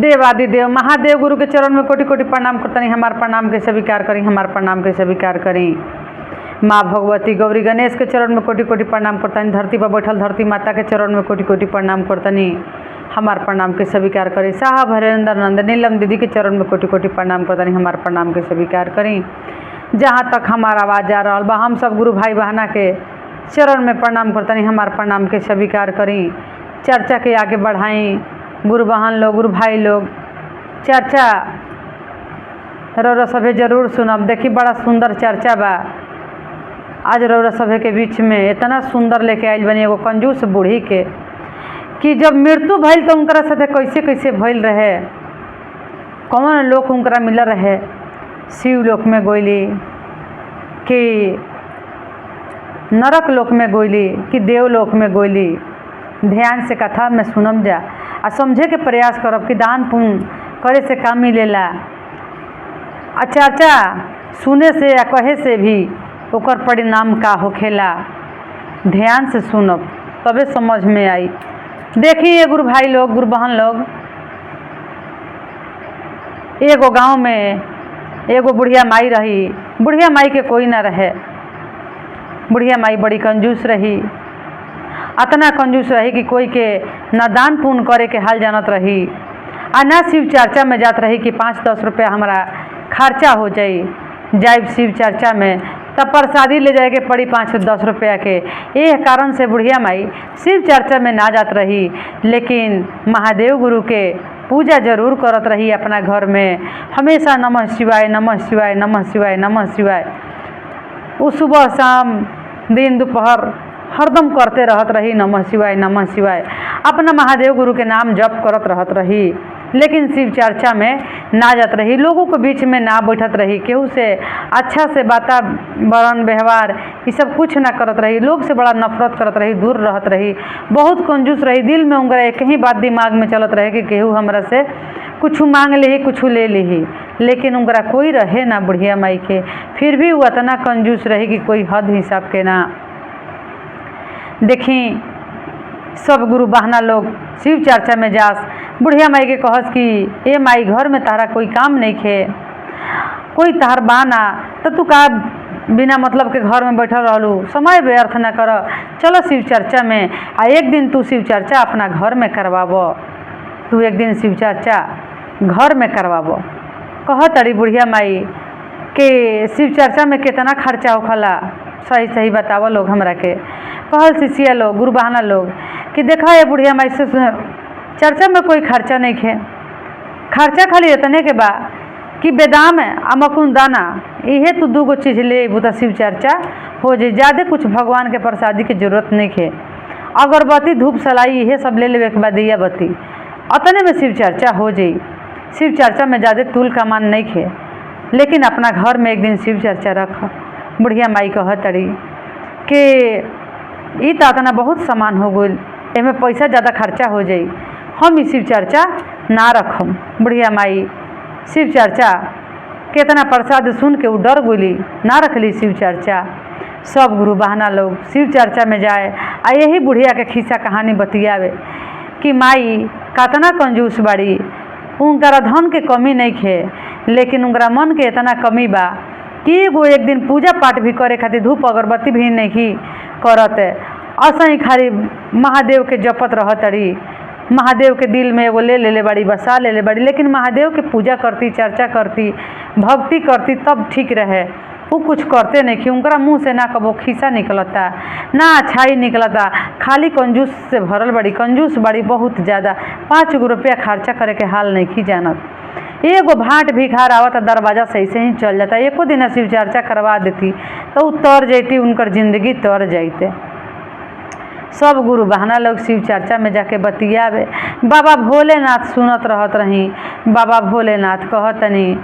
देवादिदेव महादेव गुरु के चरण में कोटि कोटि प्रणाम करतनी। हमार प्रणाम के स्वीकार करी, हमार प्रणाम के स्वीकार करी। माँ भगवती गौरी गणेश के चरण में कोटि कोटि प्रणाम करतनी। धरती पर बैठल धरती माता के चरण में कोटि कोटि प्रणाम करतनी। हमार प्रणाम के स्वीकार करी। साहब हरेंद्र नंद नीलम दीदी के चरण में कोटि कोटि प्रणाम करतनी। हमार प्रणाम के स्वीकार करी। जहाँ तक हमार आवाज़ जा रहा बा हम सब गुरु भाई बहना के चरण में प्रणाम करतनी। हमार प्रणाम के स्वीकार करी। चर्चा के आगे बढ़ाई गुरु बहन लोग, गुरु भाई लोग। चर्चा रौरा सभे जरूर सुनब। देखी बड़ा सुंदर चर्चा बा आज रौरा सभे के बीच में। इतना सुंदर लेके आइल बनी एगो कंजूस बूढ़ी के कि जब मृत्यु भइल तो उनकरा साथे कैसे कैसे भइल रहे, कौन लोक उनकरा मिल रहे। शिव लोक में गोइली कि नरक लोक में गोइली कि देव लोक में गोइली। ध्यान से कथा में सुनम जा आ समझे के प्रयास करब कि दान पुण्य करे से काम मिलेला। आ चर्चा सुने से या कहे से भी ओकर परिणाम का होखेला। ध्यान से सुनब तबे समझ में आई। देखिए गुरु भाई लोग, गुरु बहन लोग, एगो गांव में एगो बुढ़िया माई रही। बुढ़िया माई के कोई ना रहे। बुढ़िया माई बड़ी कंजूस रही। अतना कंजूस रही कि कोई के न दान पुण्य करे के हाल जानत रही आ ना शिव चर्चा में जात रही कि 5-10 रुपया हमारा खर्चा हो जाई। जाइब शिव चर्चा में तब प्रसादी ले जाए के पड़ी 5-10 रुपया के। यह कारण से बुढ़िया माई शिव चर्चा में ना जात रही, लेकिन महादेव गुरु के पूजा जरूर करत रही अपना घर में। हमेशा नमः शिवाय नमः शिवाय नमः शिवाय नमः शिवाय वो सुबह शाम दिन दोपहर हरदम करते रहत रही। नमः शिवाय नमः शिवाय अपना महादेव गुरु के नाम जप करत रहत रही, लेकिन शिव चर्चा में ना जात रही। लोगों के बीच में ना बैठत रही। केहू से अच्छा से वातावरण व्यवहार ये सब कुछ ना करत रही। लोग से बड़ा नफरत करत रही, दूर रहत रही। बहुत कंजूस रही। दिल में उनका एक ही बात दिमाग में चलत रहे कि केहू हमरा से कुछ मांग ली, कुछ ले ली, लेकिन उनका कोई रहे ना बुढ़िया माई के। फिर भी वो इतना कंजूस रही कि कोई हद हिसाब के ना। देखी सब गुरु बहना लोग शिव चर्चा में जास। बुढ़िया माई के कहस कि ए माई घर में तारा कोई काम नहीं खे, कोई तार बाना तो तू का बिना मतलब के घर में बैठल रहलू, समय व्यर्थ न कर, चलो शिव चर्चा में। आ एक दिन तू शिव चर्चा अपना घर में करवाब। तू एक दिन शिव चर्चा घर में करवाब। कह तड़ी बुढ़िया माई के शिव चर्चा में कितना खर्चा होखला, सही सही बताव लोग हमरा के। कहल शिष्या लोग, गुरु बहाना लोग कि देखा ये बुढ़िया माई से चर्चा में कोई खर्चा नहीं खे। खर्चा खाली इतने के बा कि बेदाम आ मकुन दाना इहे तू 2 चीज़ ले अबू तो शिव चर्चा हो जाए। ज़्यादा कुछ भगवान के प्रसादी की जरूरत नहीं खे। अगरबत्ती धूप सलाई इहे सब ले लेवे के बाद दिया बत्ती अतने में शिव चर्चा हो जाई। शिव चर्चा में ज़्यादा तूल कमान नहीं खे, लेकिन अपना घर में एक दिन शिव चर्चा रख। बुढ़िया माई कह तड़ी कि ई तो इतना बहुत सामान हो गई, एमे पैसा ज़्यादा खर्चा हो जाई, हम ई शिव चर्चा ना रखम। बुढ़िया माई शिव चर्चा कितना प्रसाद सुन के वो डर गई, ना रखली शिव चर्चा। सब गुरु बहना लोग शिव चर्चा में जाए आ यही बुढ़िया के खिस्सा कहानी बतियावे कि माई कितना कंजूस बाड़ी। उनका धन के कमी नहीं खे, लेकिन उनका मन के इतना कमी बा कि वो एक दिन पूजा पाठ भी करे खातिर धूप अगरबत्ती भी नहीं करत। असही खाली महादेव के जपत रहतड़ी। महादेव के दिल में एगो ले ले बड़ी, बसा ले ले बड़ी, लेकिन महादेव के पूजा करती, चर्चा करती, भक्ति करती तब ठीक रहे। वो कुछ करते नहीं कि उनका मुँह से ना कबो खिस्सा निकलता ना अच्छाई निकलता। खाली कंजूस से भरल बड़ी, कंजूस बड़ी बहुत ज़्यादा। 5 रुपया खर्चा करे के हाल नहीं की जानत। एगो भाट भिखार आवत दरवाजा से ऐसे ही चल जाता। एको दिन शिव चर्चा करवा देती तो उ तर जैती, उनकर जिंदगी तर जाते। सब गुरु बहना लोग शिव चर्चा में जाके बतियावे। बाबा भोलेनाथ सुनत रहत रही। बाबा भोलेनाथ कहतनी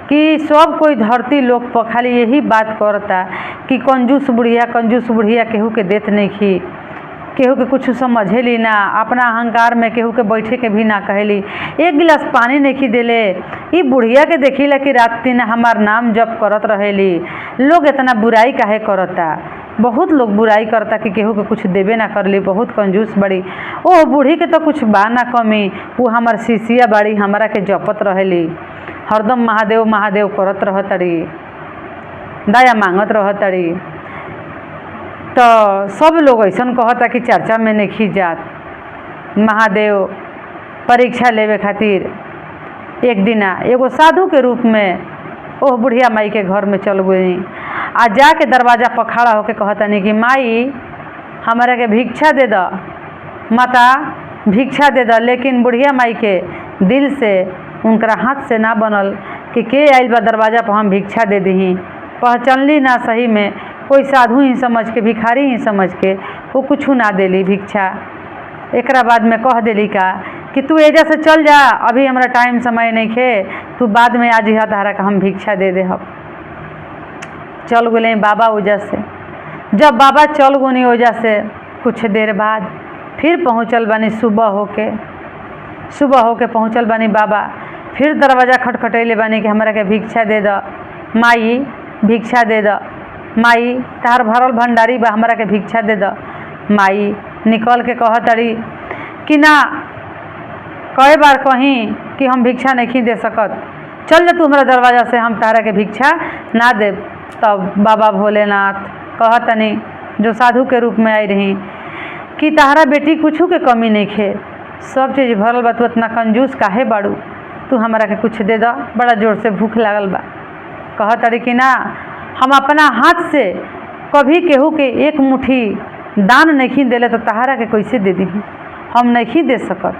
कि सब कोई धरती लोक पर खाली यही बात करता कि कंजूस बुढ़िया केहू के देत नहीं खी, केहू के कुछ समझेली ना, अपना अहंकार में केहू के बैठे के भी ना कहेली। एक गिलास पानी नहीं खी देले। ई बुढ़िया के देखिला कि रात दिन हमार नाम जप करत रहेली, लोग इतना बुराई काहे करता। बहुत लोग बुराई करता कि केहू के कुछ देबे ना करली, बहुत कंजूस बड़ी। ओह बूढ़ी के तो कुछ बा ना कमी, वो हमार शिशिया बाड़ी, हमारा के जपत रहेली, हरदम महादेव महादेव करत रहतड़ी, दया मांगत रहतड़ी। तो सब लोग ऐसा कहता कि चर्चा में नहीं जात। महादेव परीक्षा लेवे खातिर एक दिन एगो साधु के रूप में ओह बुढ़िया माई के घर में चल गई। आ जाके दरवाजा पर खड़ा होके कहतनी कि माई हमारा के भिक्षा दे द, माता भिक्षा दे द। लेकिन बुढ़िया माई के दिल से उनकरा हाथ से ना बनल कि के आइल बा दरवाजा पर हम भिक्षा दे दी। पहचानली ना, सही में कोई साधु ही समझ के, भिखारी ही समझ के वो कुछ ना देली भिक्षा। एकरा बाद में कह देली का कि तू एजा से चल जा, अभी हमारा टाइम समय नहीं खे, तू बाद में आज यहाँ तारा का हम भिक्षा दे दे। हम चल गए बाबा ओजा से। जब बाबा चल गुनी ओजा से कुछ देर बाद फिर पहुँचल बानी, सुबह होके पहुँचल बानी बाबा। फिर दरवाज़ा खटखटैले बानी कि हमारा के भिक्षा दे द माई, भिक्षा दे द माई, तार भरल भंडारी बा, हमारा के भिक्षा दे द। माई निकल के कहतड़ी कि ना, कई बार कहीं कि हम भिक्षा नहीं दे सकत, चल जा तू हमारा दरवाज़ा से, हम तारा के भिक्षा ना दे। तब बाबा भोलेनाथ कहतनी, जो साधु के रूप में आई रही, कि तारा बेटी कुछ के कमी नहीं खे, सब चीज़ भरल बा, तू इतना कंजूस काहे बाड़ू, तू हमारा के कुछ दे द, बड़ा जोर से भूख लागल बा। कहतड़ी कि ना, हम अपना हाथ से कभी केहू के एक मुट्ठी दान नहीं देले तो तहारा के कैसे दे दी, हम नहीं दे सकत।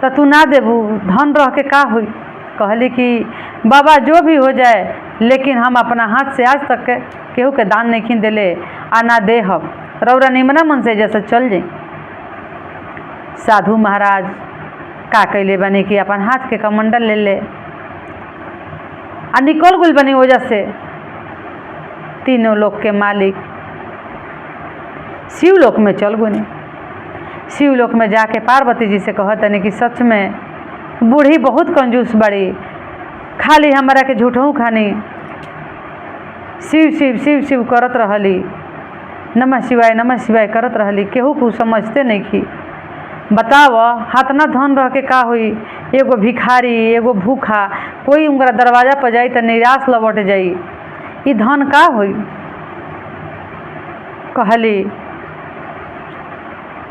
तो तू ना देबू, धन रह के का हुई। कहली कि बाबा जो भी हो जाए, लेकिन हम अपना हाथ से आज तक केहू के दान नहीं देले आ ना दे हम, रौरा निमना मन से जैसे चल जाए। साधु महाराज का कैले बने कि अपन हाथ के कमंडल ले ले आ निकल गुल बनी वजह से। तीनों लोक के मालिक शिवलोक में चल गुनी। शिवलोक में जाके पार्वती जी से कहतनी कि सच में बूढ़ी बहुत कंजूस बड़ी, खाली हमारा के झूठों खानी शिव शिव शिव शिव करत रहली, नमः शिवाय करत रहली, केहू को समझते नहीं की। बताव हाथना धन रह के का हुई, एगो भिखारी एगो भूखा कोई उनका दरवाजा पर जाई तो निराश लौट जाई, ये धन का हुई।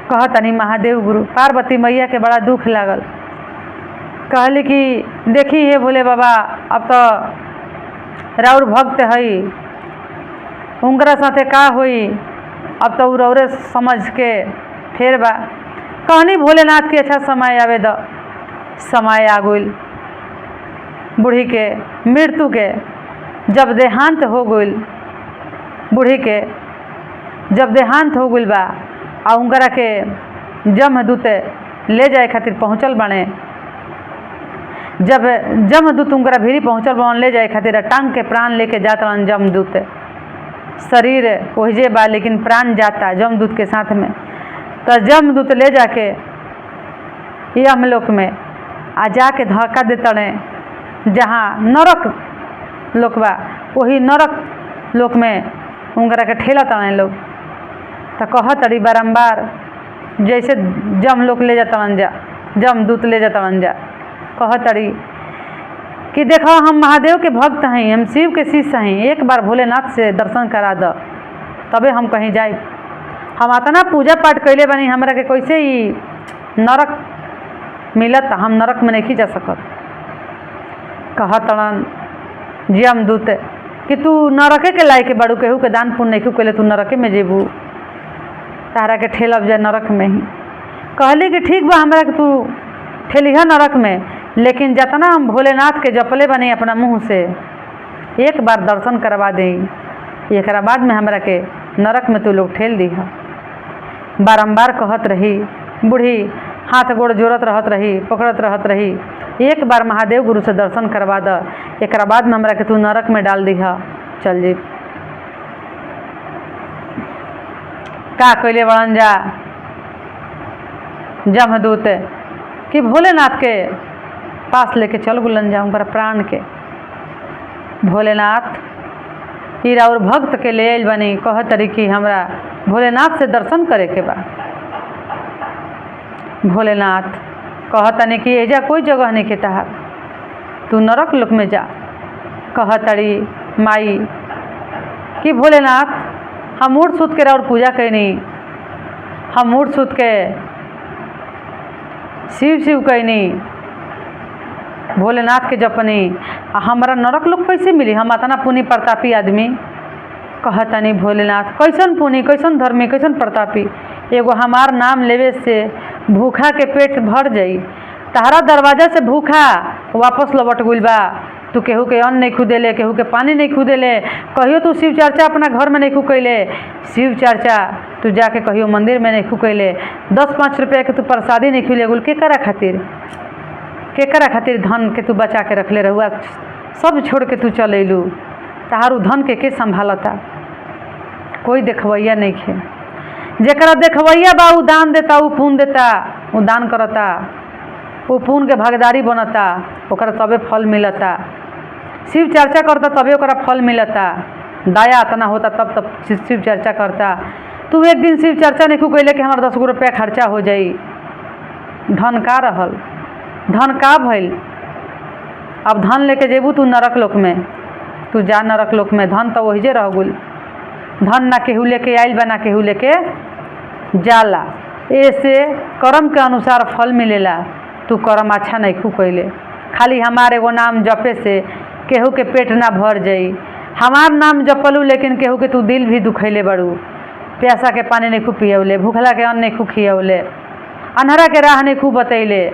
कहतनी महादेव गुरु पार्वती मैया के बड़ा दुख लागल। कहली कि देखी हे भोले बाबा, अब तो राउर भक्त हई, उनकरा साथे का हुई, अब तो रौरे समझ के फेर बा। कहनी भोलेनाथ के अच्छा समय आवे द। समय आ गइल बूढ़ी के मृत्यु के, जब देहांत हो गइल बूढ़ी के, जब देहांत हो गइल बा आ उनकरा के जमदूत ले जाए खातिर पहुँचल बने। जब जमदूत उनकरा भीरी पहुँचल बन ले जाए खातिर, टांग के प्राण लेके जात रहन जमदूत। शरीर ओहिजे बा लेकिन प्राण जाता जमदूत के साथ में। तो जमदूत ले जाके यमलोक में आ जाके धक्का देता रहे जहाँ नरक लोक बा, वही नरक लोक में उनकरा के ठेला तड़े लोग। तो कहतड़ी बारम्बार जैसे जमलोक ले जाता जा, जमदूत ले जाता जा, कहतड़ी कि देखो हम महादेव के भक्त हैं, हम शिव के शिष्य हैं, एक बार भोलेनाथ से दर्शन करा दो तबे हम कहीं जाए। हम इतना पूजा पाठ कैले बनी, हमरा के कैसे ही नरक मिलत, हम नरक में नहीं जा सकत। कहतड़न जमदूत कि तू नरके के लायक बड़ू, केहू के दान पुण्य नहीं कैले, तू नरके में जेबू, तारा के ठेलब जा नरक में ही। कहली कि ठीक बा, हमरा के तू ठेलिहा नरक में, लेकिन जितना हम भोलेनाथ के जपले बने अपना मुँह से, एक बार दर्शन करवा दे, एक बाद में हमरा के नरक में तू लोग ठेल दी। बारम्बार कहत रही बूढ़ी, हाथ गोड़ जोड़त रहत रही, पकड़त रहत रही, एक बार महादेव गुरु से दर्शन करवा द, एक बाद में हमरा के तू नरक में डाल दी, चल जी। का कैले बड़न जा जमदूत कि भोलेनाथ के पास लेके चल गुलन जा उनका प्राण के। भोलेनाथ हीरा और भक्त के ले आइल बनी, कह तरी कि हमरा भोलेनाथ से दर्शन करे के बा। भोलेनाथ कहतनी कि एजा कोई जगह नहीं तहार, तू नरक लोक में जा। कहतड़ी माई कि भोलेनाथ हम उठ सुत के और पूजा कैनी, हम उठ सुत के शिव शिव कैनी, भोलेनाथ के जपनी, हमारा नरक लोक कैसे मिली? हम इतना पुण्य प्रतापी आदमी। कहतनी भोलेनाथ कैसन पुण्य, कैसन धर्मी, कैसन प्रतापी? एगो हमार नाम लेवे से भूखा के पेट भर जाई, तहरा दरवाजा से भूखा वापस लौट गइल बा। तू केहू के अन्न नहीं खुदेले, केहू के पानी नहीं खुदेले, कहियो तू शिव चर्चा अपना घर में नहीं खुकैले। शिव चर्चा तू जाके कहियो मंदिर में नहीं खुकैले। 10-5 रुपया के तू प्रसादी नहीं खुले गुल, केकरा खातिर धन के तू बचा के रखले रहुआ, सब छोड़ के तू चल अइलू। तहारू धन के संभालता? कोई देखवैया नहीं खे। जेकरा देखवैया बा उ दान देता, उ पुण्य देता, उ दान करता, उ पुण्य के भागीदारी बनता, ओकरा तबे फल मिलता। शिव चर्चा करता तबे ओकरा फल मिलता। दया इतना होता तब शिव चर्चा करता। तू एक दिन शिव चर्चा नहीं कैले कि हमारा 10 रुपया खर्चा हो जाई। धन का रहल, धन का भइल? अब धन लेके जेबू तू नरक लोक में, तू जा नरक लोक में, धन तो वही जे रह गुल। धन ना केहू लेके आइल बा, ना केहू लेके जाला। ऐसे कर्म के अनुसार फल मिलेला। तू कर्म अच्छा नहीं खू कैले, खाली हमारे एगो नाम जपे से केहू के पेट ना भर जाई। हमार नाम जपलू लेकिन केहू के तू दिल भी दुखैले बड़ू। प्यासा के पानी नहीं खू पियौले, भूखला के अन्न नहीं खू खियौले, अन्हरा के राह नहीं खू बतैले,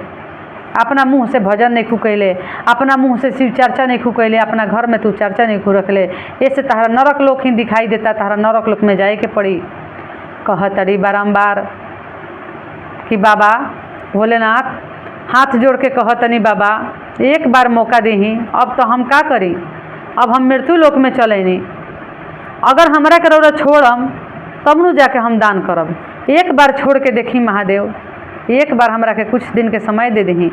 अपना मुँह से भजन नहीं खू कैले, अपना मुँह से शिव चर्चा नहीं खू कैले, अपना घर में तू चर्चा नहीं खू रखले। ऐसे तहरा नरक लोक ही दिखाई देता, तहरा नरक लोक में जाए के पड़ी। कहतड़ी बारम्बार कि बाबा भोलेनाथ हाथ जोड़ के कहतनी बाबा एक बार मौका दीही, अब तो हम का करी? अब हम मृत्यु लोक में चलेनी, अगर हमरा के रौरा छोड़म तब न जाके हम दान करब। एक बार छोड़ के देखी महादेव, एक बार हमरा के कुछ दिन के समय दे दही,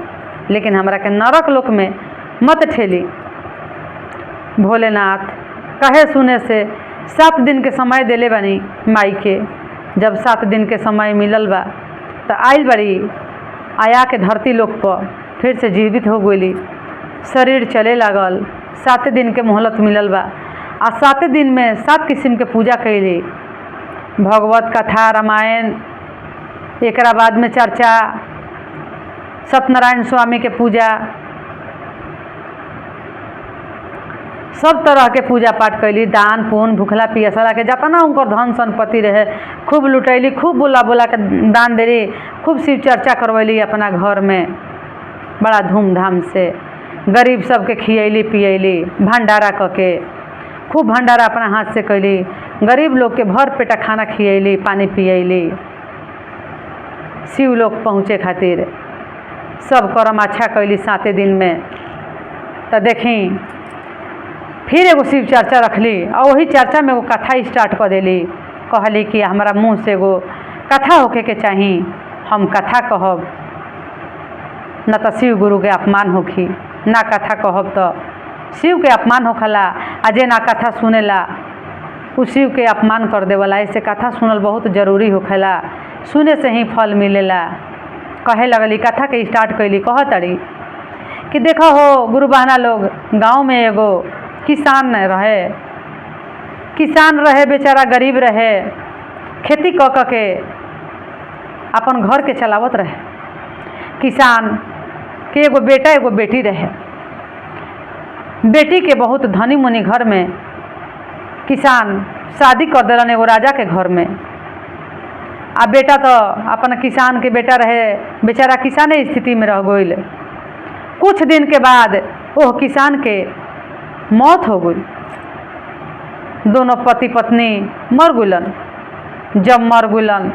लेकिन हमरा के नरक लोक में मत ठेली। भोलेनाथ कहे सुने से 7 दिन के समय देले बनी माई के। जब 7 दिन के समय मिलल बा तो आइल बड़ी, आया के धरती लोक पर फिर से जीवित हो गई, शरीर चले लागल। 7 दिन के मोहलत मिलल बा आ 7 दिन में 7 किस्म के पूजा कैली। भगवत कथा, रामायण, एकरा बाद में चर्चा, सत्यनारायण स्वामी के पूजा, सब तरह के पूजा पाठ कैली। दान पुण्य, भूखला पियसला के जितना उनकर धन संपत्ति रहे खूब लुटैली, खूब बोला बोला के दान देली, खूब शिव चर्चा करवैली अपना घर में बड़ा धूमधाम से। गरीब सबके खियैली पियैली, भंडारा करके खूब भंडारा अपना हाथ से कैली। गरीब लोग के भर पेटा खाना खियैली, पानी पियैली। शिव लोक पहुँचे खातिर सब कर्म अच्छा कैली 7 दिन में। तो देखी फिर एगो शिव चर्चा रखली और वही चर्चा में एगो कथा स्टार्ट कर देली। कहली कि हमारा मुँह से एगो कथा होके के चाही, हम कथा कहब, न तो शिव गुरु के अपमान होखी, ना कथा कहब तो शिव के अपमान होखला। आ जे ना कथा सुनेला उ शिव के अपमान कर देवला। ऐसे कथा सुनल बहुत जरूरी होखेला, सुने से ही फल मिलेला। कहे लगली, कथा के स्टार्ट कैली। कहतड़ी कि देखो हो गुरु बहना लोग, गांव में एगो किसान रहे, बेचारा गरीब रहे, खेती क के अपन घर के चलावत रहे। किसान के एगो बेटा एगो बेटी रहे। बेटी के बहुत धनी मुनी घर में किसान शादी कर दिलन एगो राजा के घर में। आ बेटा तो अपन किसान के बेटा रहे, बेचारा किसाने स्थिति में रह गइल। कुछ दिन के बाद वो किसान के मौत हो गई। दोनों पति पत्नी मर गुलन। जब मर गुलन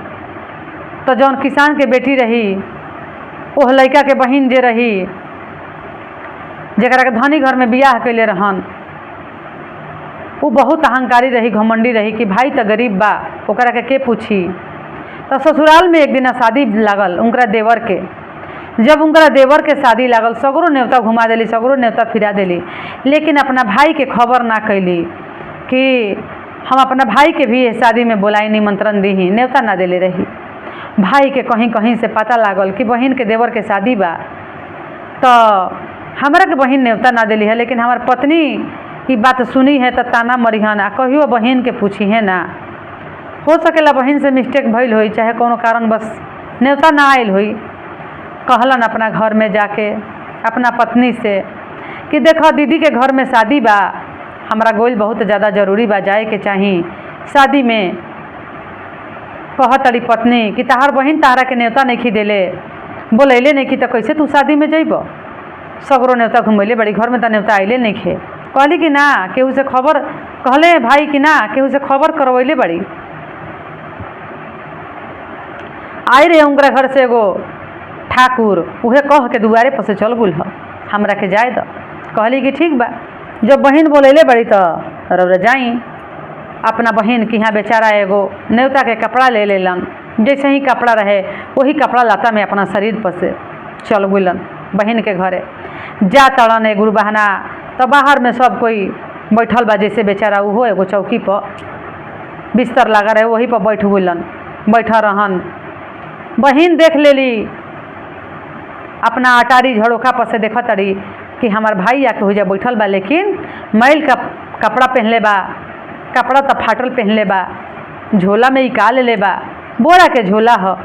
तो जौन किसान के बेटी रही, ओह लड़का के बहिन जे रही, जरा के धनी घर में बियाह कैले रहन, वो बहुत अहंकारी रही, घमंडी रही कि भाई तो गरीब बा, ओकरा के पूछी। तो ससुराल में एक दिन शादी लागल उनकरा देवर के। जब उनकरा देवर के शादी लागल, सगरो न्योता घुमा देली, सगरो न्योता फिरा देली, लेकिन अपना भाई के खबर ना कैली। कि हम अपना भाई के भी शादी में बोलाई निमंत्रण दी ही, न्योता ना देले रही। भाई के कहीं कहीं से पता लागल कि बहन के देवर के शादी बा, तो हमरा के बहन न्योता ना दिली है, लेकिन हमार पत्नी ये बात सुनी है तो ताना मरिहन आ कहियो बहन के पूछी है ना। हो सकेला बहन से मिस्टेक भइल होई, चाहे कोनो कारण बस न्योता ना आयल होई। कहलन अपना घर में जाके अपना पत्नी से कि देखो दीदी के घर में शादी बा, हमरा गोइल बहुत ज़्यादा जरूरी बा, जाए के चाही शादी में। कहतड़ी पत्नी कि तहार बहन तहरा के न्योता नहीं देले, बोलैले नहीं कि तो कैसे तू शादी में जइब? सगरो न्योता घुमैले बड़ी, घर में तो न्योता आइले नहीं खे। कहली कि ना केहू से खबर, कहले भाई कि ना केहू से खबर करवैले बड़ी। आई रहे उनकरा घर से एगो ठाकुर, उहे कह के दुआरे पर से चल गुल ह, हमरा के जाए द। कहली कि ठीक बा, जब बहन बोलैले बड़ी तो रौरा जाई। अपना बहन के यहाँ बेचारा एगो न्योता के कपड़ा ले लेलन, जैसे ही कपड़ा रहे वही कपड़ा लाता में अपना शरीर पर से चल गुलन बहन के घरे। जा तड़न ए गुरु बहना, तो बाहर में सब कोई बैठल बा, जैसे बेचारा उहो एगो चौकी पर बिस्तर लगा रहे वही पर बैठ गुलन, बैठा रहन। बहन देख लेली अपना अटारी झड़ोखा पर से, देखा तड़ी कि हमार भाई आके हो जा बैठल बा, लेकिन मैल का कपड़ा पहनले बा, कपड़ा तो फाटल पहनले बा, झोला में इका ले बा, बोरा के झोला ह।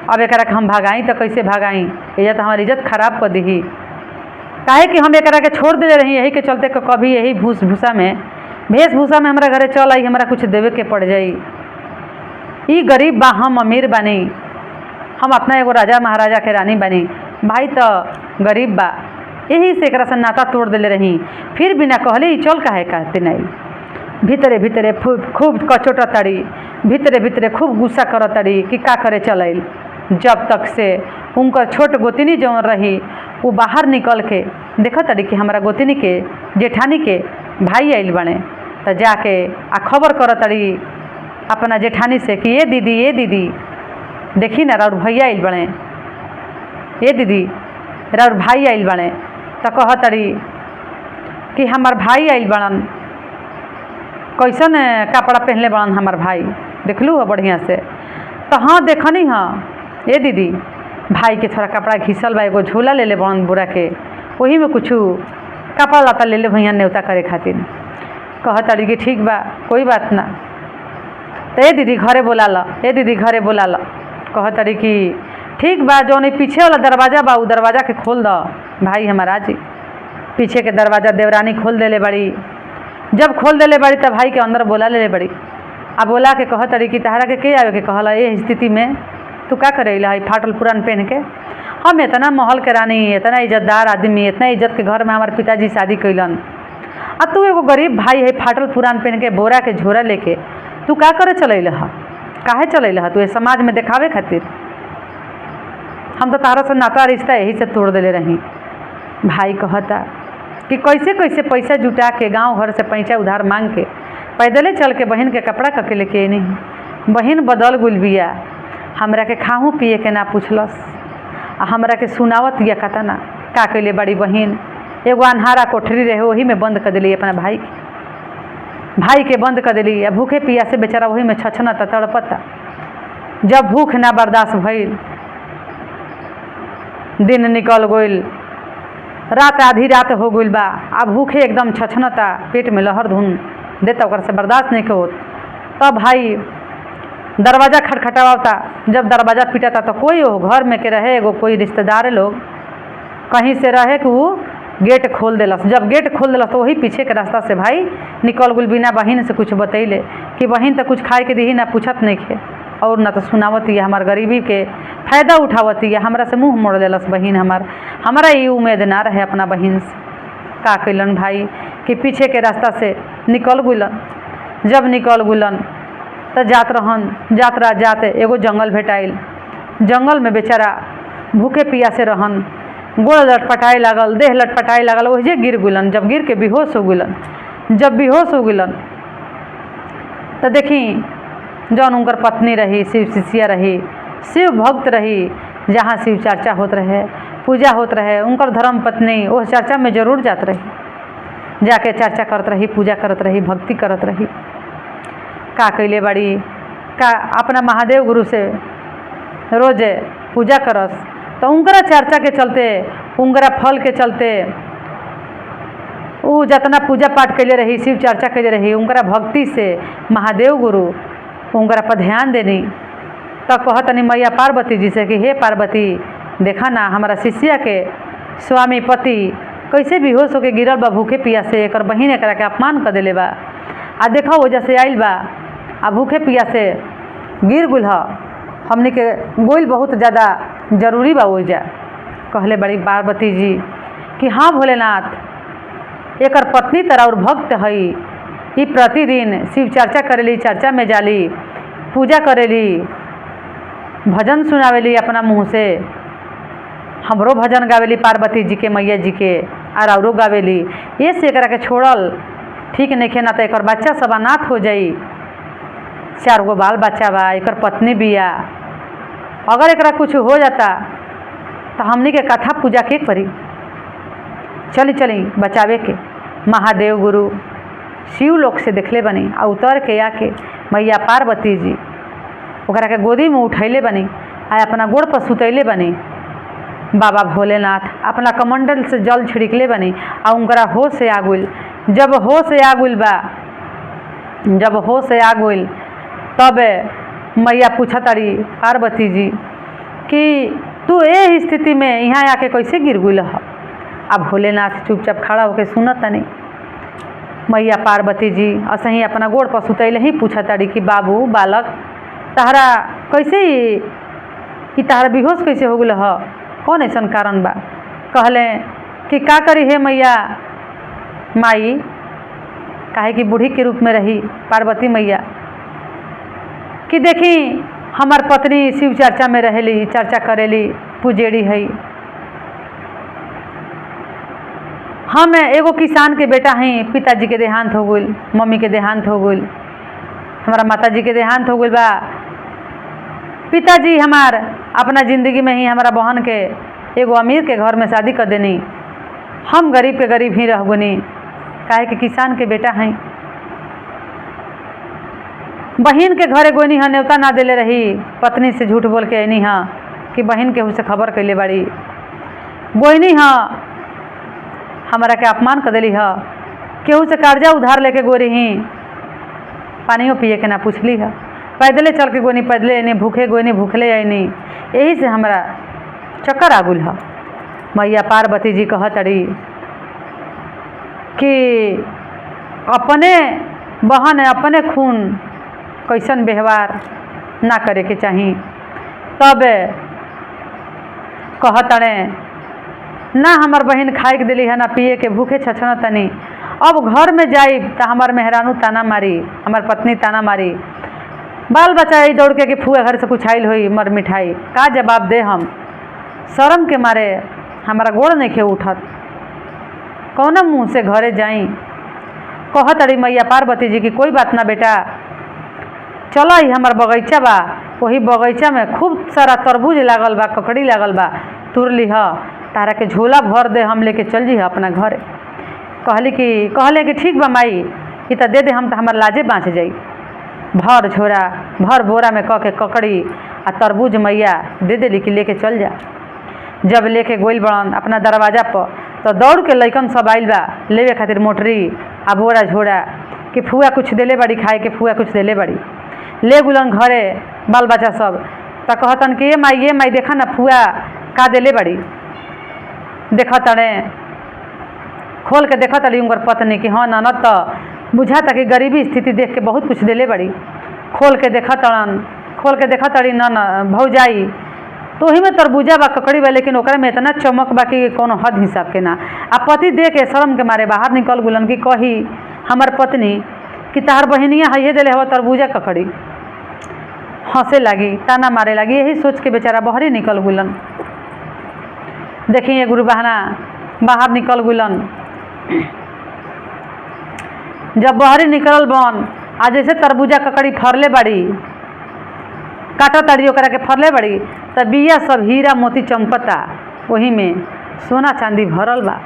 अब एकरा के हम भगाई तो कैसे भगाई? ये तो हमारी इज्जत खराब कर दी। काहे कि हम एकरा के छोड़ दिले रही, यही के चलते कभी यही वेशभूषा में हमारा घरे चल आई, हमारा कुछ देवे के पड़ जाई। ई गरीब बा, हम अमीर बानी, हम अपना एगो राजा महाराजा के रानी बानी, भाई तो गरीब बा, यही से एकरा से नाता तोड़ दिले रही। फिर बिना कहले चल काहे कहते नहीं। भीतरे भीतरे खूब कचोटा तड़ी, भीतरे भीतरे खूब गुस्सा कर तड़ी कि का करे चल। जब तक से उनका छोट गोतिनी जौन रही वो बाहर निकल के देखा तड़ी कि हमारा गोतिनी के जेठानी के भाई आइल बने, तो जाके आ खबर कर तड़ी अपना जेठानी से कि ये दीदी देखी ना राउर भैया आइल बने, ये दीदी राउर भाई आइल बने। तो कह तड़ी कि हमार भाई आइल बड़न, कैसन कपड़ा पहनले बड़न हमार भाई, देखलू हो बढ़िया से? तो हाँ देखनी हाँ ये दीदी, भाई के थोड़ा कपड़ा घिसल बा, एगो झोला ले बड़न बोरा के, वही में कुछ कपड़ा लता ले भैया न्योता करे खातिर। कह तड़ी कि ठीक बा कोई बात ना, तो ये दीदी घरे बोला ला, ये दीदी घरे बोला ला। कह तड़ी कि ठीक बा, जौन पीछे वाला दरवाज़ा बा वो दरवाज़ा के खोल दो। भाई हमारा जी पीछे के दरवाज़ा देवरानी खोल देले बड़ी। जब खोल देले बड़ी तब भाई के अंदर बोला ले बड़ी। अब बोला के कह तड़ी कि तहरा के आवे के कहला, ये स्थिति में तू का करे है फाटल पुरान पहन के? हम इतना महल के रानी, इतना इज्जतदार आदमी, इतना इज्जत के घर में हमारे पिताजी शादी कैलन, आ तू एगो गरीब भाई है फाटल पुरान पहन के बोरा के झोरा लेके तू का करे चलैल हा? काहे चलैल हा? तू ये समाज में दिखावे खातिर? हम तो तारा से नाता रिश्ता यही से तोड़ देले रही। भाई कहता कि कैसे कैसे पैसा जुटा के गांव घर से पैसा उधार मांग के पैदले चल के बहन के कपड़ा कके लेके नहीं। बहन बदल गुल बिया, हमरा के खाहू पिए के ना पूछलस, आ हमरा के सुनावत या कता ना का कैले बड़ी बहन। एगो अन्हारा कोठरी रहे वही में बंद कर दिली अपना भाई के बंद कर दिली। भूखे पिया से बेचारा वही में छछनता तड़पता। जब भूख ना बर्दाश्त भइल, दिन निकल गइल, रात आधी रात हो गइल बा, अब भूखे एकदम छछनता, पेट में लहर धुन देता, ओकर से बर्दाश्त नहीं होत। तब भाई दरवाज़ा खटखटावता। जब दरवाज़ा पीटता तो कोई हो घर में के रहे, एगो कोई रिश्तेदार लोग कहीं से रहे कि वो गेट खोल दिलस। जब गेट खोल दिलस तो वही पीछे के रास्ता से भाई निकल गुल, बिना बहन से कुछ बतैले कि बहन तो कुछ खाए के दी ना, पूछत नहीं खे और ना तो सुनावती है, हमार गरीबी के फायदा उठावती है, हमरा से मुँह मोड़ दिलस बहन। हमारा ये उम्मीद ना रहे अपना बहन से। का कैलन भाई कि पीछे के रास्ता से निकल गुलन। जब निकल गुलन तो जात रहन, जाते एगो जंगल भेटाइल। जंगल में बेचारा भूखे पियासे रहन, गोड़ लटपटाए लागल, देह लटपटाए लागल, वही गिर गुलन। जब गिर के बेहोश हो गुलन, जब बेहोश हो गुलन तो देखी जौन उनकर पत्नी रही, शिव शिष्या रही, शिव भक्त रही, जहाँ शिव चर्चा होत रहे, पूजा होत रहे, उनकर धर्म पत्नी वो चर्चा में जरूर जात रही। जाके चर्चा करत रही, पूजा करत रही, भक्ति करत रही। का कैले बड़ी का अपना महादेव गुरु से रोज पूजा करस, तो उनकरा चर्चा के चलते, उनकरा फल के चलते उ जितना पूजा पाठ कैले रही, शिव चर्चा कैले रही, उनकरा भक्ति से महादेव गुरु उनकरा पर ध्यान देनी। तो कहतनी मैया पार्वती जी से कि हे पार्वती, देखा ना हमारा शिष्या के स्वामी पति कैसे बेहोश होके गिरल बा भूखे पियासे, एक बहिन एकरा के अपमान कर देले बा, आ देखा वजह से आइल बा आ भूखे पियासे गिर गुल ह, हमने के गोइल बहुत ज़्यादा जरूरी बा ओइजा। कहले बड़ी पार्वती जी कि हाँ भोलेनाथ, एकर पत्नी तरह और भक्त हई, ई प्रतिदिन शिव चर्चा करेली, चर्चा में जाली, पूजा करेली, भजन सुनावेली अपना मुँह से, हमरो भजन गावेली पार्वती जी के, मैया जी के, और औरो गावेली। ये से एकरा के छोड़ल ठीक नहीं, ना तो एक बच्चा सब अनाथ हो जाई, 4 गो बाल बच्चा बा, एक पत्नी बिया, अगर एकरा कुछ हो जाता तो हमनी के कथा पूजा के करी। चली चली बचावे के। महादेव गुरु शिव लोक से देखले बनी आ उतर के आके मैया पार्वती जी ओकरा के गोदी में उठैले बनी आ अपना गोड़ पर सुतैले बनी। बाबा भोलेनाथ अपना कमंडल से जल छिड़कले बनी आ उनकरा होश से आ गइल। जब होश से आ गइल तब मैया पूछतारी पार्वती जी कि तू ए स्थिति में यहाँ आके कैसे गिर गइल ह। अब भोलेनाथ चुपचाप खड़ा होकर सुनत तनी। मैया पार्वती जी असही अपना गोड़ पर सुतैले ही पूछताड़ी कि बाबू बालक, तहरा कैसे ई तहरा बेहोश कैसे हो गइल ह, कौन ऐसा कारण बा। कहले कि का करी हे मैया माई, काहे कि बूढ़ी के रूप में रही पार्वती मैया, कि देखी हमार पत्नी शिव चर्चा में रहेली, चर्चा करेली, पुजेड़ी है, हम एगो किसान के बेटा हैं, पिताजी के देहांत हो गइल, मम्मी के देहांत हो गइल, हमारा माताजी के देहांत हो गइल बा। पिताजी हमार अपना ज़िंदगी में ही हमारा बहन के एगो अमीर के घर में शादी कर देनी, हम गरीब के गरीब ही रह गनी, काहे कि किसान के बेटा हैं। बहन के घरे गोनी हाँ, न्योता ना देले रही, पत्नी से झूठ बोल के अनी हाँ कि बहन केहू से खबर कैले बाड़ी, गोइनी हाँ हमारा के अपमान कर दिली ह, केहू से कर्जा उधार लेके गोरी ही, पानियों पिए के ना पूछली है, पैदले चल के गोनी पैदले अनी, भूखे गोनी भूखले अनी, यही से हमारा चक्कर आगुल है। मैया पार्वती जी कहतड़ी कि अपने बहन अपने खून कैसन व्यवहार ना करे के चाही। तब कहतड़े ना हमार बहन खाए के दिली है, ना पिए के, भूखे छछना तनी, अब घर में जाई तो हमार मेहरानू ताना मारी, हमार पत्नी ताना मारी, बाल बच्चा ही दौड़ के कि फुआ घर से कुछ आइल हुई मर मिठाई, का जवाब दे हम। शर्म के मारे हमारा गोड़ नहीं खे उठत, कौन मुँह से घरे जाई। कहतड़ी मैया पार्वती जी की कोई बात ना बेटा, चलो ही हमार बगीचा बा, वही बगीचा में खूब सारा तरबूज लागल बा, ककड़ी लागल बा, तुर लीह, तारा के झोला भर दे, हम लेके चल जी अपना घर। कहले कि ठीक बा माई, ई तो दे दे, हम तो हमार लाजे बाँच जाई। भर झोरा भर बोरा में कह के ककड़ी आ तरबूज मैया दे देली कि लेके चल जा। जब लेके गोइल बड़न अपना दरवाजा पर, तो दौड़ के लइकन सब आइल बा लेवे खातिर मोटरी आ बोरा झोरा, कि फुआ कुछ देले बड़ी खाए के, फुआ कुछ देले बड़ी, ले गुलन घरे बाल बच्चा सब। तो कहतन कि ये माई देखा ना फुआ का देले बड़ी। देखतड़े खोल के देखतड़ी उनकर पत्नी कि हाँ ननद तो बुझाता कि गरीबी स्थिति देख के बहुत कुछ देले बड़ी। खोल के देखतड़ी नन भौजाई, तो वही में तरबूजा बा, ककड़ी बा, लेकिन ओकरा में इतना चमक बा कि कोनो हद हिसाब के ना। आ पति दे के शर्म के मारे बाहर निकल गुलन कि कही हमार पत्नी कि तहार बहनिया है दिले हवा तरबूजा ककड़ी, हंसे लगी, ताना मारे लगी। यही सोच के बेचारा बाहर ही निकल गुलन। देखिए गुरु बहना बाहर निकल गुलन। जब बाहरी निकल बन आ जैसे तरबूजा ककड़ी फरले बड़ी, काटा तड़ी ओकरा के फरले बड़ी, तब बिया सब हीरा मोती चमकता, वही में सोना चांदी भरल बा।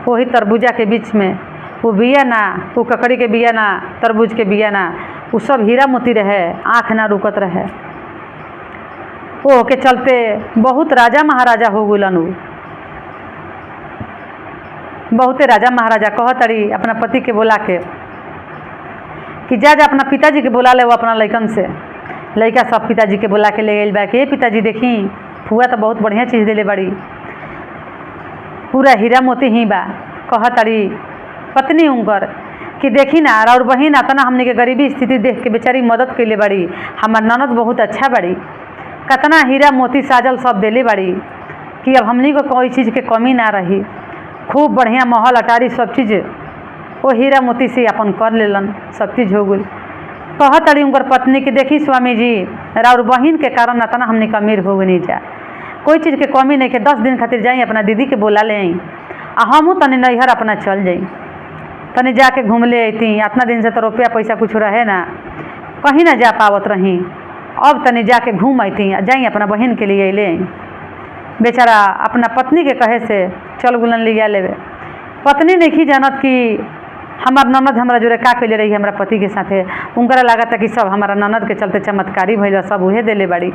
वही तरबूजा के बीच में वो बिया ना, वो ककड़ी के बिया ना, तरबूज के बिया ना, वो सब हीरा मोती रहे, आँख ना रुकत रहे। वो के चलते बहुत राजा महाराजा हो गुलन। बहुते राजा महाराजा कहतरी अपना पति के बोला के कि जा अपना पिताजी के बोला ले, वो अपना लइकन से लइका सब पिताजी के बोला के ले गई बा कि पिताजी देखी फुआ तो बहुत बढ़िया चीज़ देले बड़ी, पूरा हीरा मोती ही बा। कहतरी पत्नी उनकर कि देखी ना और बहिन अतना हमने के गरीबी स्थिति देख के बेचारी मदद कैले बड़ी, हमार ननद बहुत अच्छा बड़ी, कतना हीरा मोती साजल सब देले बड़ी कि अब हमनी को कोई चीज़ के कमी ना रही। खूब बढ़िया महल अटारी सब चीज़ वो हीरा मोती से अपन कर लेलन, सब चीज़ हो गई। कहतड़ी उनकर पत्नी कि देखी स्वामी जी और बहिन के कारण अतना हमने के अमीर हो गई जा, कोई चीज़ के कमी नहीं के 10 दिन खातिर जाई अपना दीदी के बोला ले आई आ हमू तनी नैहर अपना चल जाई, तनी जाके घूम ले अती। इतना दिन से तो रुपया पैसा कुछ रहे ना, कहीं ना जा पावत रही, अब तनी जाके घूम अती जाई अपना बहन के लिए ले आई। बेचारा अपना पत्नी के कहे से चल गुलन लिया लेवे। पत्नी नहीं जानत कि हमार ननद हमारा जोरे का कैले रही हमारा पति के साथे, उनकरा लागत कि सब हमारा ननद के चलते चमत्कारी भइल, सब उहे देले बड़ी।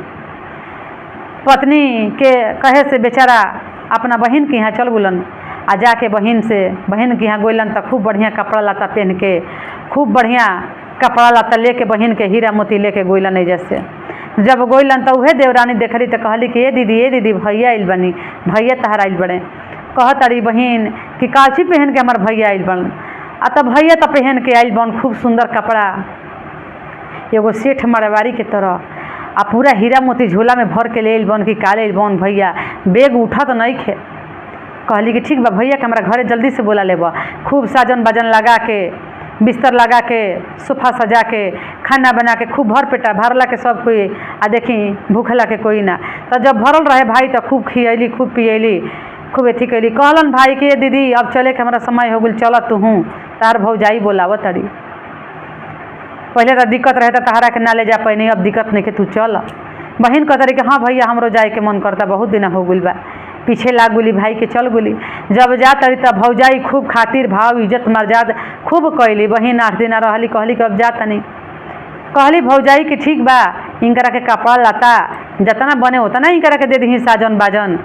पत्नी के कहे से बेचारा अपना बहन के यहाँ चल गुलन आ जाके बहन के यहाँ गोलन तो खूब बढ़िया कपड़ा लता पहन के, खूब बढ़िया कपड़ा लता लेके बहन के हीरा मोती लेके गोलन है। जैसे जब गोलन तो उहे देवरानी देखली तो कहली कि ए दीदी भैया आइल बनी, भैया तहर आइल बड़े। कहतड़ी बहन कि काची पहन के हमार भैया आइल बन, आ तब भैया तो पहन के आइल बन खूब सुंदर कपड़ा, एगो सेठ मरवारी के तरह, आ पूरा हीरा मोती झोला में भर के ले आइल बन कि काले आइल बन भैया, बेग उठा तो नहीं खे। कहली कि ठीक बा भैया के हमारा घरे जल्दी से बोला लेबा। खूब साजन बाजन लगा के, बिस्तर लगा के, सोफा सजा के, खाना बना के खूब भर पेटा भरला के सब कोई आ देखी भूखला के कोई ना। तो जब भरल रहे भाई तो खूब खियली, खूब पियली, खूब अथी कैली। कहलन भाई के दीदी अब चले के हमारा समय हो गई, चल तू हूँ तार भौजाई बोलाव तड़ी। पहले तो दिक्कत रहे तो तहरा के ना ले जा पैनी, अब दिक्कत नहीं के तू चल। बहन कहतरी कि हाँ भैया हमरो जाए के मन करता, बहुत दिन हो गई बा, पीछे लाग गुली भाई के चल गुली। जब जा तरी तब भौजाई खूब खातिर भाव इज्जत मर्याद खूब कैली। बहन 8 दिन रहली, कहली कि अब जा तनी। कहली भौजाई कि ठीक बा, इनकरा के कपड़ा लता जितना बने उतना इनकरा के दे दी साजन बाजन।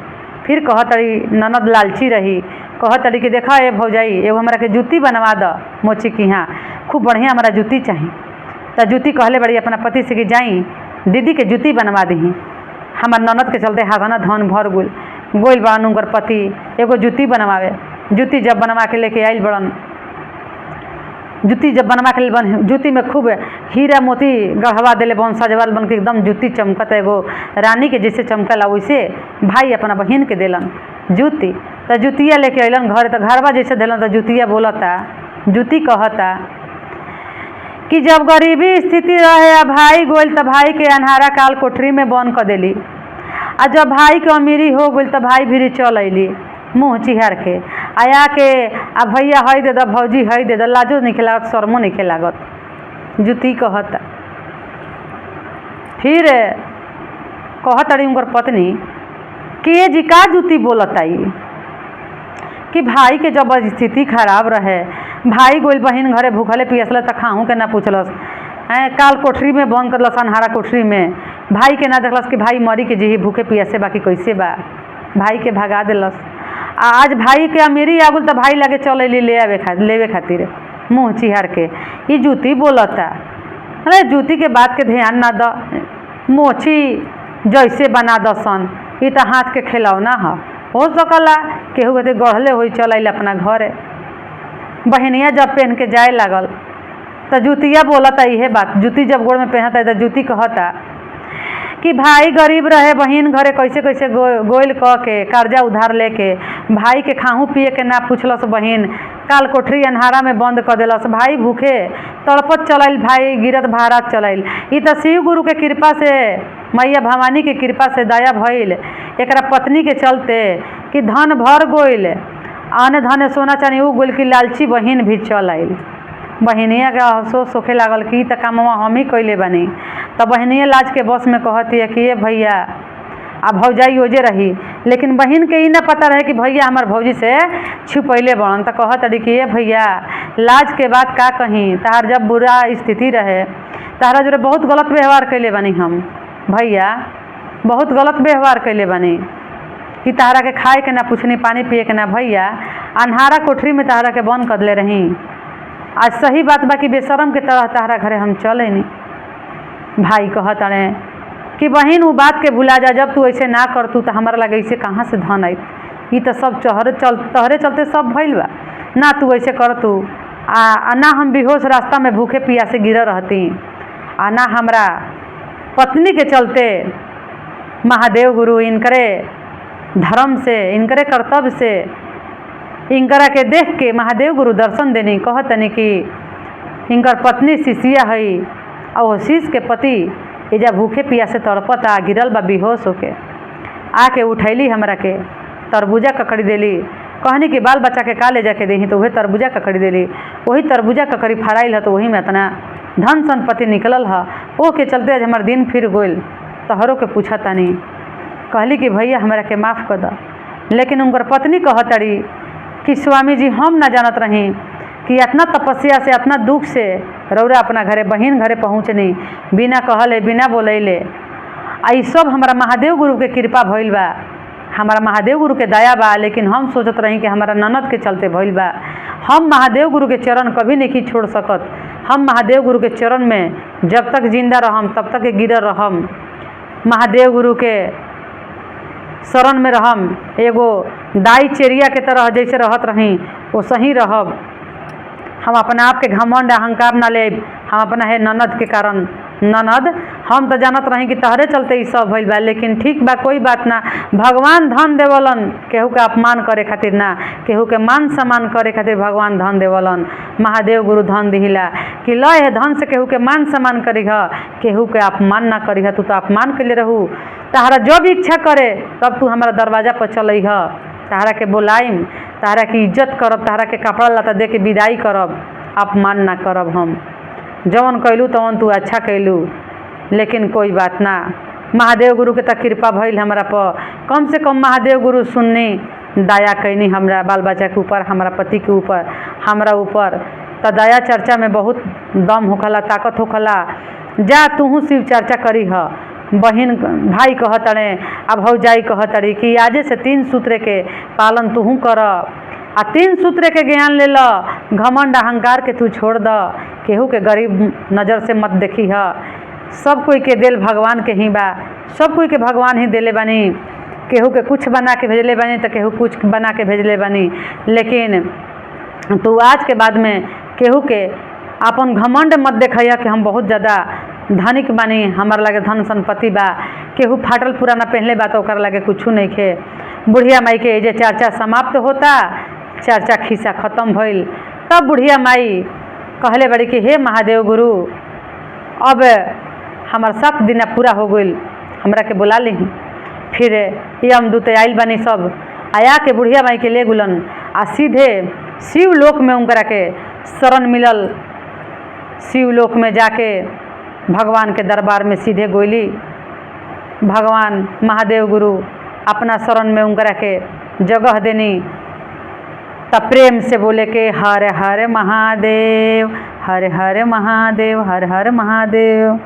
फिर कहतड़ी ननद लालची रही, कहतड़ी कि देखा ए भौजाई एगो हमारा के जूती बनवा द मोची की यहाँ, खूब बढ़िया हमारा जूती चाहिए। तो जूती कहले बड़ी अपना पति से कि जाई दीदी के जूती बनवा दी। हमार ननद के चलते हाथाना धन भर गोइल बड़न उनकर पति एगो जूती बनवावे। जूती जब बनवा के लेके आइल बड़न, जूती जब बनवा के बन, जूती में खूब हीरा मोती गढ़वा दिले बन, सजवाल बन के एकदम जूती चमकत, एगो रानी के जैसे चमकला वैसे भाई अपना बहन के दिलन जूती। तो जूतिया लेके अलन घर, तो घरवा जैसे दिलन तो जूतिया बोलता, जूती कहता कि जब गरीबी स्थिति रहे आ भाई गोइल तो भाई के अन्हारा काल कोठरी में बंद कर देली, आ जब भाई के अमीरी हो गई तो भाई भी चल अली मुँह चिहार के आया के आ भैया हई दे द, भौजी हई दे द, लाजो नहीं लागत, शर्मो नहीं लागत, जूती कहता। फिर कहतड़ी उनकर पत्नी कि जी का जूती बोलता कि भाई के जब स्थिति खराब रहे, भाई गोइल बहन घरे भूखले पियसले तो खाहू के ना पूछलस, काल कोठरी में बंद करलस अन्हारा कोठरी में, भाई के ना देखलस कि भाई मरी के जी भूखे पियासे बाकी कैसे बा, भाई के भगा दिलस। आज भाई के अमीरी आगुल तो भाई लगे चल अली लेवे खातिर मुँह चिहार के। ये जूती बोलता, अरे जूती के बात के ध्यान ना द, मोची जैसे बना दसन, ये तो हाथ के खिलौना हो सकला केहू कहते गढ़ले हो चल अल अपना घरे। बहनिया जब पहन के जाए लागल तो जूतिया बोलता इहे बात, जूती जब गोड़ में पहनता है तो जूती कहता कि भाई गरीब रहे, बहन घरे कैसे कैसे गोइल कह के कर्जा उधार लेके, भाई के खाहू पिए के ना पूछलस बहन, काल कोठरी अन्हारा में बंद कर दिलस, भाई भूखे तड़पत चलल, भाई गिरत भारत चलल। ये तो शिव गुरु के कृपा से, मैया भवानी के कृपा से दया भइल एकरा पत्नी के चलते कि धन भर गोइल, आने धने सोना चानी उ गोइल कि लालची बहन भी चल आइल। बहनिया के अफसोस होखे लागल कि त कामवा हम ही कैले बानी। तो बहनिया लाज के बस में कहती है कि ये भैया आ भौजाई ओजे रही। लेकिन बहन के ई ना पता रहे कि भैया हमार भौजी से छुपैले बड़न। तो कहत अड़ी कि भैया लाज के बात का कहीं, तहार जब बुरा स्थिति रहे तहरा जो बहुत गलत व्यवहार कैले बानी हम भैया, बहुत गलत व्यवहार कैले बानी कि तहरा के खाए के ना पूछनी, पानी पिए के ना भैया, अन्हारा कोठरी में तहरा के बंद कर ले रही। आज सही बात बा कि बेशरम के तरह तहरा घरे हम चले नहीं। भाई कहत अड़े कि बहन वो बात के भुला जा, जब तू ऐसे ना कर तू तो हमारा लगे ऐसे कहाँ से धन आई, ये तो सब तहरे चलते सब भइल बा ना, तू ऐसे कर तू आ ना हम बेहोश रास्ता में भूखे पियासे गिर रहती, आ ना हमरा पत्नी के चलते महादेव गुरु इनकरे धर्म से, इनकरे कर्तव्य से, इनकरा के देख के महादेव गुरु दर्शन देनी। कहतनी कि इनकर पत्नी शिष्या है और शीश के पति एजा भूखे पियासे तड़पता, गिरल बा बेहोश होके। आके उठैली हमरा के तरबूजा ककड़ी देली, कहनी कि बाल बच्चा के का ले जाके देही, तो वही तरबूजा ककड़ी देली। वही तरबूजा ककड़ी फराइल है तो वही में इतना धन संपत्ति निकलल है। ओ के चलते आज हमार दिन फिर गइल। तहरों के पूछा तानी, कहली कि भैया हमरा के माफ़ कर द। लेकिन उनकर पत्नी कहतड़ी कि स्वामी जी हम ना जानत रही कि इतना तपस्या से, इतना दुख से रौरा अपना घरे बहन घरे पहुँचनी, बिना कहले बिना बोलैले। आई सब हमारा महादेव गुरु के कृपा भइल बा, हमारा महादेव गुरु के दया बा। लेकिन हम सोचत रही कि हमारा ननद के चलते भइल बा। हम महादेव गुरु के चरण कभी नहीं छोड़ सकत। हम महादेव गुरु के चरण में जब तक जिंदा रहम तब तक गिरल रहम, महादेव गुरु के शरण में रहम। एगो दाई चेरिया के तरह जैसे रहत रही वो सही रहब। हम अपना आप के घमंड अहंकार ना ले, हम अपना है ननद के कारण। ननद हम तो जानत रही कि तहरे चलते ये सब भइल बा, लेकिन ठीक बा, कोई बात ना। भगवान धन देवलन, केहू के अपमान करे खातिर ना, केहू के मान सम्मान करे खातिर भगवान धन देवलन। महादेव गुरु धन दिहिला कि लय है धन से केहू के मान सम्मान करीह, केहू के अपमान ना करीह। तू तो अपमान कैले रहू, तहरा जब इच्छा करे तब तू हमारा दरवाजा पर चलइह, तहरा के बोलाइम, तहरा की इज्जत करब, तहरा के कपड़ा लता दे के विदाई करब, अपमान ना करब। हम जवन कैलू तवन तू अच्छा कैलू, लेकिन कोई बात ना। महादेव गुरु के तक कृपा भइल हमरा पर, कम से कम महादेव गुरु सुननी, दया कैनी हमरा बाल बच्चा के ऊपर, हमारा पति के ऊपर, हमरा ऊपर। तो दया चर्चा में बहुत दम होखला, ताकत होखला। जा तूहू शिव चर्चा करी ह। बहन भाई कहतड़े अब भौजाई कहतड़ी कि आजे से 3 सूत्र के पालन तूहू कर, आ 3 सूत्र के ज्ञान ले ल। घमंड अहंकार के तू छोड़ द, केहू के गरीब नज़र से मत देखी ह। सब कोई के दिल भगवान के ही बा, सब कोई के भगवान ही देले बानी। केहू के कुछ बना के भेजले बानी तो केहू कुछ बना के भेजले बानी। लेकिन तू आज के बाद में केहू के अपन घमंड मत देखिया कि हम बहुत ज़्यादा धनिक बानी, हमार लगे धन संपत्ति बा। केहू फाटल पुराना पहनले बा तो ओकर लगे कुछ नहीं खे। बुढ़िया माई के जे चर्चा समाप्त होता, चर्चा खिस्सा खत्म भइल। तब बुढ़िया माई कहले बड़ी कि हे महादेव गुरु, अब हमार 7 दिन पूरा हो गइल, हमरा के बुला ली। फिर यमदूत आइल बनी, सब आया के बुढ़िया माई के ले गुलन, आ सीधे शिवलोक में उनकरा के शरण मिलल। शिवलोक में जाके भगवान के दरबार में सीधे गोइली। भगवान महादेव गुरु अपना शरण में उनकरा के जगह देनी। तब प्रेम से बोले के हर हर महादेव, हर हर महादेव, हर हर महादेव।